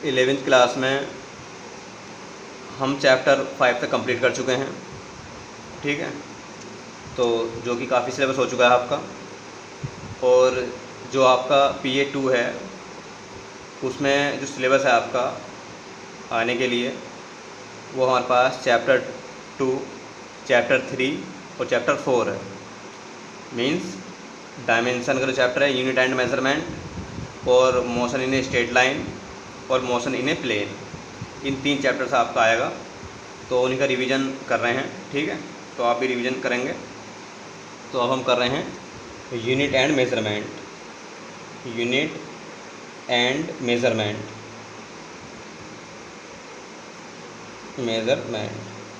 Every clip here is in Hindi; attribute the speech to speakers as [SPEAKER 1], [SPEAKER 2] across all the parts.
[SPEAKER 1] 11वीं क्लास में हम चैप्टर 5 तक कंप्लीट कर चुके हैं, ठीक है। तो जो कि काफ़ी सिलेबस हो चुका है आपका, और जो आपका PA2 है उसमें जो सिलेबस है आपका आने के लिए वो हमारे पास चैप्टर 2, चैप्टर 3 और चैप्टर 4 है। मींस डायमेंशन का जो चैप्टर है, यूनिट एंड मेजरमेंट, और motion in a straight line और मोशन इन ए प्लेन, इन 3 चैप्टर से आपका आएगा। तो उन्हीं का रिवीजन कर रहे हैं, ठीक है। तो आप भी रिवीजन करेंगे। तो अब हम कर रहे हैं unit and measurement, unit and measurement,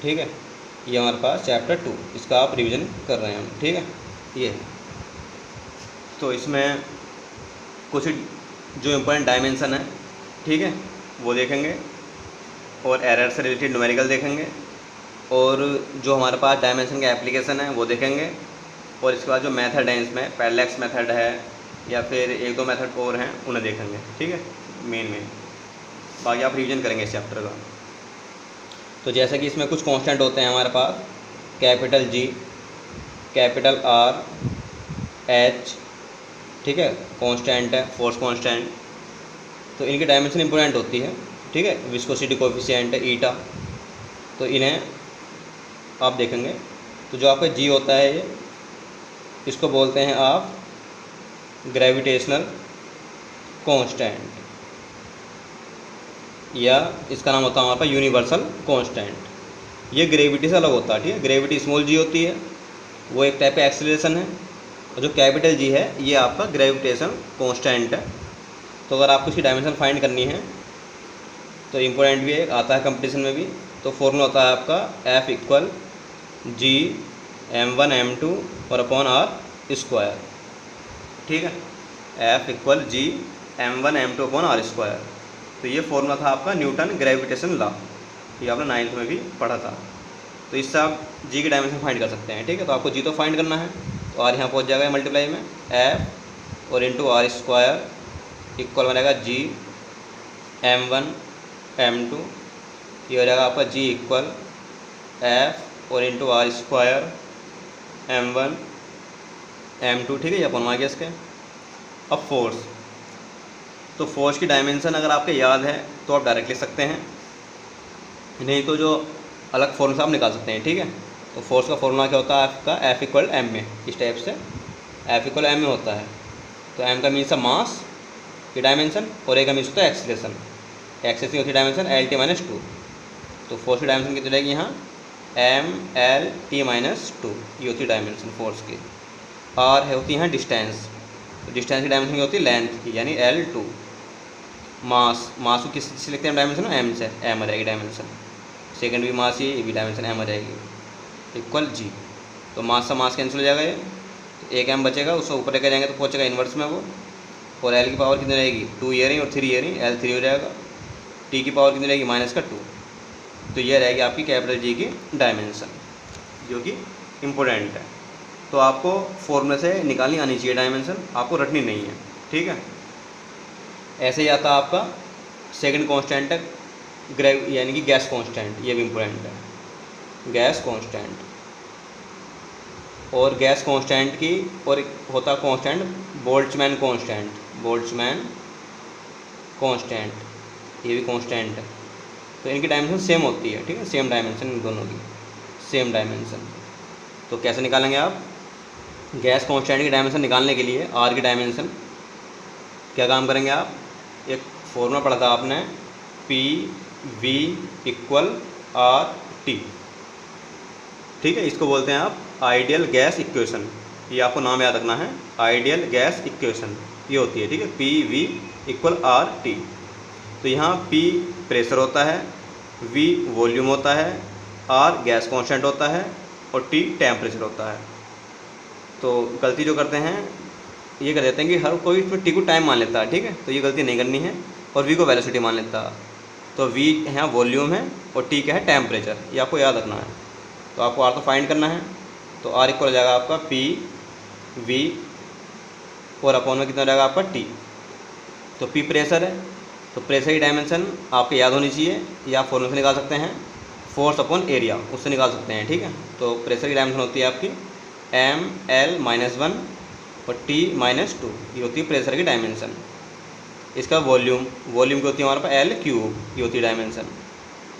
[SPEAKER 1] ठीक है। ये हमारे पास चैप्टर 2, इसका आप रिवीजन कर रहे हैं हम, ठीक है। ये है। तो इसमें कुछ जो इम्पोर्टेंट डायमेंशन है, ठीक है, वो देखेंगे, और एरर से रिलेटेड न्यूमेरिकल देखेंगे, और जो हमारे पास डायमेंशन का एप्लीकेशन है वो देखेंगे, और इसके बाद जो मेथड है इसमें पैरेलैक्स मेथड है या फिर 1-2 मेथड और हैं उन्हें देखेंगे, ठीक है, मेन। बाकी आप रिवीजन करेंगे इस चैप्टर का। तो जैसे कि इसमें कुछ कांस्टेंट होते हैं हमारे पास, capital G, capital R, H, ठीक है, कांस्टेंट है, फोर्स कांस्टेंट। तो इनकी डायमेंशन इंपॉर्टेंट होती है, ठीक है। विस्कोसिटी कोफिशिएंट है ईटा, तो इन्हें आप देखेंगे। तो जो आपका G होता है ये, इसको बोलते हैं आप ग्रेविटेशनल कांस्टेंट, या इसका नाम होता है हमारे पास यूनिवर्सल कांस्टेंट। ये ग्रेविटी से अलग होता है, ठीक है। ग्रेविटी स्मॉल g होती है, वो एक टाइप का एक्सीलरेशन है, और जो कैपिटल G है ये आपका ग्रेविटेशन कांस्टेंट है। तो अगर आपको इसकी डायमेंशन फाइंड करनी है तो इम्पोर्टेंट भी है, आता है कंपटीशन में भी। तो फॉर्मूला होता है आपका F = G m1 m2 और अपॉन r², ठीक है। F = G m1 m2 upon r²। तो ये फॉर्मूला था आपका न्यूटन ग्रेविटेशन लॉ, ये आपने 9th में भी पढ़ा था। तो इससे आप G की डायमेंशन फाइंड कर सकते हैं, ठीक है। तो आपको G तो फाइंड करना है, तो R यहाँ पहुँच जाएगा मल्टीप्लाई में, F और इंटू r² इक्वल बनेगा G m1 m2, ये हो जाएगा आपका G इक्वल F और इंटू r² m1 m2, ठीक है। ये अपन आ गया इसके। अब फोर्स, तो फोर्स की डायमेंशन अगर आपके याद है तो आप डायरेक्ट लिख सकते हैं, नहीं तो जो अलग फॉर्मूला से आप निकाल सकते हैं, ठीक है। तो फोर्स का फॉर्मूला क्या होता है आपका, F = m में, इस टाइप से F = m में होता है। तो m का मीन्स है मास की डायमेंशन, और a का मीन्स होता है एक्सीलरेशन। एक्सीलरेशन होती है डायमेंशन LT-2। तो फोर्स की डायमेंशन कितनी रहेगी यहाँ, MLT-2, ये होती है डायमेंशन फोर्स की। r है होती है यहाँ डिस्टेंस, तो डिस्टेंस की डायमेंशन क्या होती है, लेंथ की, यानी L2। मास को किस से लिखते हैं डायमेंशन, m से, m आ जाएगी डायमेंशन। सेकंड भी मास, ये भी डायमेंशन m आ जाएगी, इक्वल G। तो मास से मास कैंसिल हो जाएगा ये, तो एक m बचेगा, उससे ऊपर लेकर जाएंगे तो पहुँचेगा इन्वर्स में वो। और L की पावर कितनी रहेगी, 2 इयरिंग और 3 इयरिंग, L3 हो जाएगा। T की पावर कितनी रहेगी, -2। तो ये रहेगी आपकी कैपिटल G की डायमेंशन, जो कि इम्पोर्टेंट है। तो आपको फॉर्मूले से निकालनी आनी चाहिए डायमेंशन, आपको रटनी नहीं है, ठीक है। ऐसे ही आता है आपका सेकंड कांस्टेंट है यानी कि गैस कांस्टेंट, ये भी इम्पोर्टेंट है, गैस कांस्टेंट। और गैस कांस्टेंट की और एक होता कांस्टेंट बोल्ट्जमैन कांस्टेंट, ये भी कांस्टेंट है। तो इनकी डायमेंशन सेम होती है, ठीक है, सेम डायमेंशन, इन दोनों की सेम डायमेंशन। तो कैसे निकालेंगे आप गैस कांस्टेंट की डायमेंशन निकालने के लिए, R की डायमेंशन, क्या काम करेंगे आप, एक फॉर्मूला पढ़ा था आपने, PV = RT, ठीक है। इसको बोलते हैं आप आइडियल गैस इक्वेशन, ये आपको नाम याद रखना है, आइडियल गैस इक्वेशन ये होती है, ठीक है, PV = RT। तो यहाँ P प्रेशर होता है, V वॉल्यूम होता है, R गैस कांस्टेंट होता है, और T टेम्परेचर होता है। तो गलती जो करते हैं ये कर देते हैं कि हर कोई इसमें T को टाइम मान लेता है, ठीक है। तो ये गलती नहीं करनी है, और V को वेलोसिटी मान लेता है। तो V यहाँ वॉल्यूम है और T क्या है, टेम्परेचर, ये आपको याद रखना है। तो आपको R तो फाइंड करना है, तो R इक्वल हो जाएगा आपका PV और अपॉन में कितना हो जाएगा आपका T। तो P प्रेशर है तो प्रेशर की डायमेंशन आपको याद होनी चाहिए, या आप फॉर्मूला से निकाल सकते हैं, फोर्स अपॉन एरिया, उससे निकाल सकते हैं, ठीक है। तो प्रेशर की डायमेंशन होती है आपकी ml-1 और T-2, ये होती है प्रेशर की डायमेंशन। इसका वॉल्यूम की होती है हमारे पास L क्यूब, ये होती है डायमेंशन।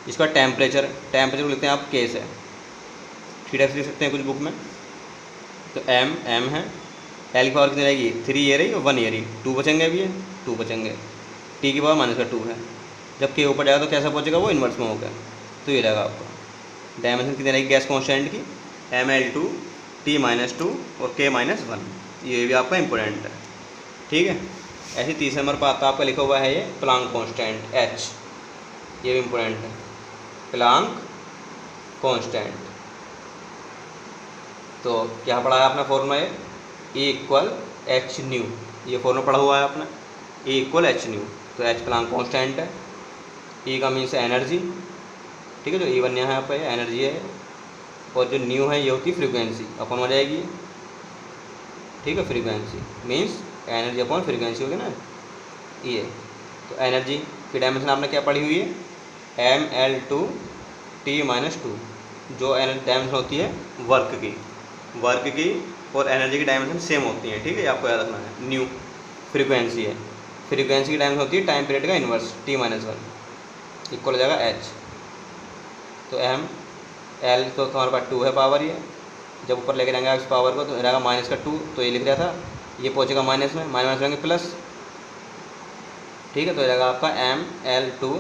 [SPEAKER 1] इसका टेम्परेचर को लिखते हैं आप K से, थीटा से लिख सकते हैं कुछ बुक में। तो m है, L की पावर कितनी रहेगी 3 ये रही और 1 ये रही, 2 बचेंगे, अभी ये 2 बचेंगे, T की पावर -2 है। जब K ऊपर जाएगा तो कैसा पहुँचेगा वो इन्वर्स में होगा, तो ये रहेगा आपका डायमेंशन कितनी रहेगी गैस कॉन्स्टेंट की ml2 T-2 और K-1, ये भी आपका इंपॉर्टेंट है, ठीक है। ऐसे तीसरे नंबर पर आता है आपका लिखा हुआ है ये प्लांक कांस्टेंट H, ये भी इंपॉर्टेंट है, प्लांक कांस्टेंट। तो क्या पढ़ा है आपने फॉर्मूला, E = h/ν, ये फॉर्मूला पढ़ा हुआ है आपने, E = h/ν। तो H प्लांक कांस्टेंट है, E का मीन्स एनर्जी, ठीक है। जो E1 यहाँ है आपका ये एनर्जी है, और जो न्यू है ये होती है फ्रीक्वेंसी, अपन हो जाएगी, ठीक है। Frequency means energy upon frequency होगी ना ये। तो एनर्जी की डायमेंशन आपने क्या पढ़ी हुई है ml2 T-2, जो एनर्जी डायमेंशन होती है वर्क की और एनर्जी की डायमेंशन सेम होती है, ठीक है, आपको याद रखना है। न्यू फ्रीक्वेंसी है, फ्रीक्वेंसी की डायमेंशन होती है टाइम पीरियड का इन्वर्स T-1 इक्वल हो जाएगा H। तो L तो हमारे पास 2 है पावर, ये जब ऊपर लेके जाएंगे इस पावर को तो रहेगा -2, तो ये लिख दिया था, ये पहुँचेगा माइनस में, माइनस रहेंगे प्लस, ठीक है। तो रहेगा आपका ml2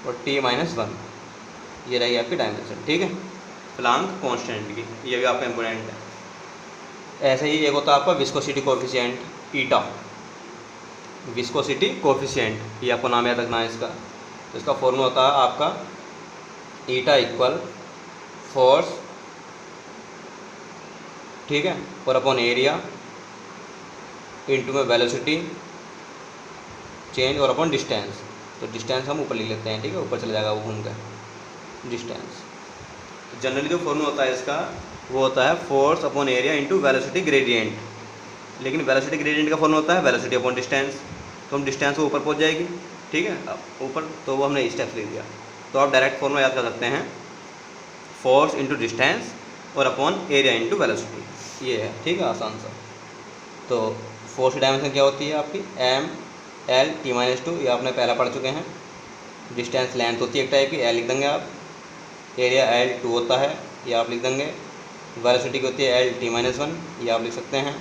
[SPEAKER 1] और T-1, ये रहेगी आपकी डायमेंशन, ठीक है, प्लांक कांस्टेंट की, ये भी आपका इंपॉर्टेंट है। ऐसे ही एक होता है आपका विस्कोसिटी कोफिशिएंट ईटा, विस्कोसिटी कोफिशिएंट, ये आपको नाम याद रखना है इसका। तो इसका फॉर्मूला होता है आपका ईटा इक्वल फोर्स, ठीक है, और अपॉन एरिया इंटू में वेलोसिटी चेंज और अपॉन डिस्टेंस। तो डिस्टेंस हम ऊपर लिख लेते हैं, ठीक है, ऊपर चला जाएगा वो घूम कर डिस्टेंस। जनरली जो फॉर्मूला होता है इसका वो होता है force upon area into velocity gradient, लेकिन वेलोसिटी ग्रेडियंट का फॉर्मूला होता है वेलोसिटी अपॉन डिस्टेंस। तो हम डिस्टेंस को ऊपर पहुंच जाएगी, ठीक है, ऊपर, तो वो हमने स्टेप्स लिख दिया। तो आप डायरेक्ट फॉर्मूला याद कर सकते हैं, फोर्स इंटू डिस्टेंस और अपॉन एरिया इंटू वेलोसिटी, ये है, ठीक है, आसान सा। तो फोर्स की डायमेंशन क्या होती है आपकी ml-T-2, ये आपने पहला पढ़ चुके हैं। डिस्टेंस लेंथ होती है एक टाइप की, L लिख देंगे आप, एरिया L2 होता है, ये आप लिख देंगे, वेलोसिटी की होती है L-T-1, ये आप लिख सकते हैं।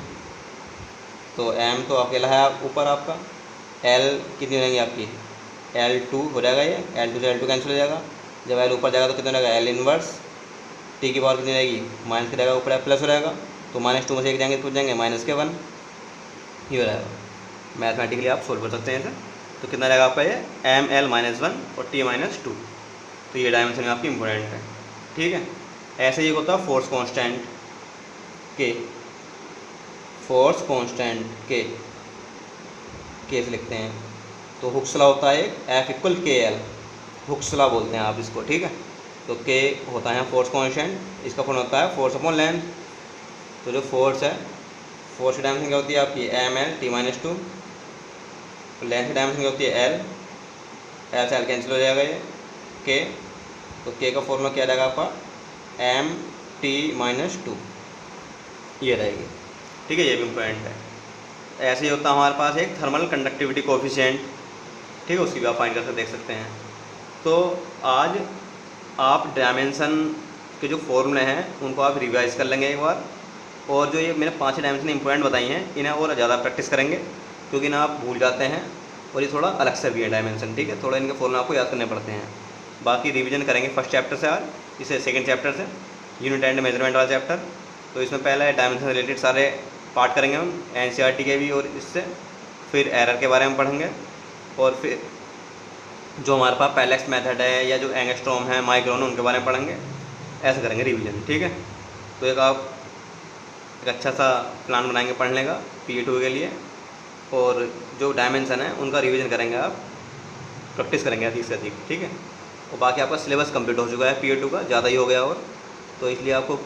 [SPEAKER 1] तो m तो अकेला है आप ऊपर आपका, L कितनी रहेंगी आपकी L2 हो जाएगा, ये L2 से L2 कैंसिल हो जाएगा। जब L ऊपर जाएगा तो कितना रहेगा L इनवर्स, T की पावर कितनी रहेगी माइनस की रहेगा, ऊपर प्लस हो जाएगा, तो -2 में से एक जाएंगे तो जाएंगे -1, ये हो जाएगा। मैथमेटिकली आप सोल्व कर सकते हैं इसे। तो कितना रहेगा आपका ये ml-1 और T-2, तो ये डायमेंशन आपकी इंपॉर्टेंट है, ठीक है। ऐसे ही होता है force constant K, force constant K से लिखते हैं। तो हुक्स लॉ होता है F = KL, हुक्स लॉ बोलते हैं आप इसको, ठीक है। तो K होता है फोर्स कांस्टेंट, इसका फॉर्मूला होता है फोर्स अपॉन लेंथ। तो जो फोर्स है, फोर्स की डायमेंशन क्या होती है आपकी ml-T-2, लेंथ की डायमेंशन क्या होती है L से L कैंसिल हो जाएगा ये K। तो K का फॉर्मूला क्या रहेगा आपका m-T-2, ये रहेगी, ठीक है, ये भी इम्पोर्टेंट है। ऐसे ही होता है हमारे पास एक थर्मल कंडक्टिविटी कोफिशिएंट, ठीक है, उसकी भी आप फाइंड करके देख सकते हैं। तो आज आप डायमेंशन के जो फॉर्मूले हैं उनको आप रिवाइज कर लेंगे एक बार, और जो ये मैंने 5 डायमेंशन इंपॉर्टेंट बताई हैं इन्हें और ज़्यादा प्रैक्टिस करेंगे, क्योंकि ना आप भूल जाते हैं और ये थोड़ा अलग से भी है डायमेंशन, ठीक है, थोड़ा इनके फॉर्मूले आपको याद करने पड़ते हैं। बाकी रिवीजन करेंगे फर्स्ट चैप्टर से, आज इसे सेकंड चैप्टर से, यूनिट एंड मेजरमेंट वाला चैप्टर। तो इसमें पहले डायमेंशन से रिलेटेड सारे पार्ट करेंगे हम NCERT के भी, और इससे फिर एरर के बारे में पढ़ेंगे, और फिर जो हमारे पास पैलेक्स मेथड है या जो एंगस्ट्रॉम है, माइक्रोन, उनके बारे में पढ़ेंगे। ऐसे करेंगे रिवीजन, ठीक है। तो एक आप एक अच्छा सा प्लान बनाएंगे पढ़ने का PA2 के लिए, और जो डायमेंशन है उनका रिवीजन करेंगे आप, प्रैक्टिस करेंगे अधिक से अधिक, ठीक है। और बाकी आपका सिलेबस कंप्लीट हो चुका है PA2 का, ज़्यादा ही हो गया, और तो इसलिए आपको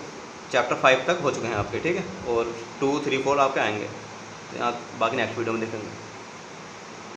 [SPEAKER 1] चैप्टर 5 तक हो चुके हैं आपके, ठीक है, और 2, 3, 4 आपके आएंगे। तो आप बाकी नेक्स्ट वीडियो में देखेंगे।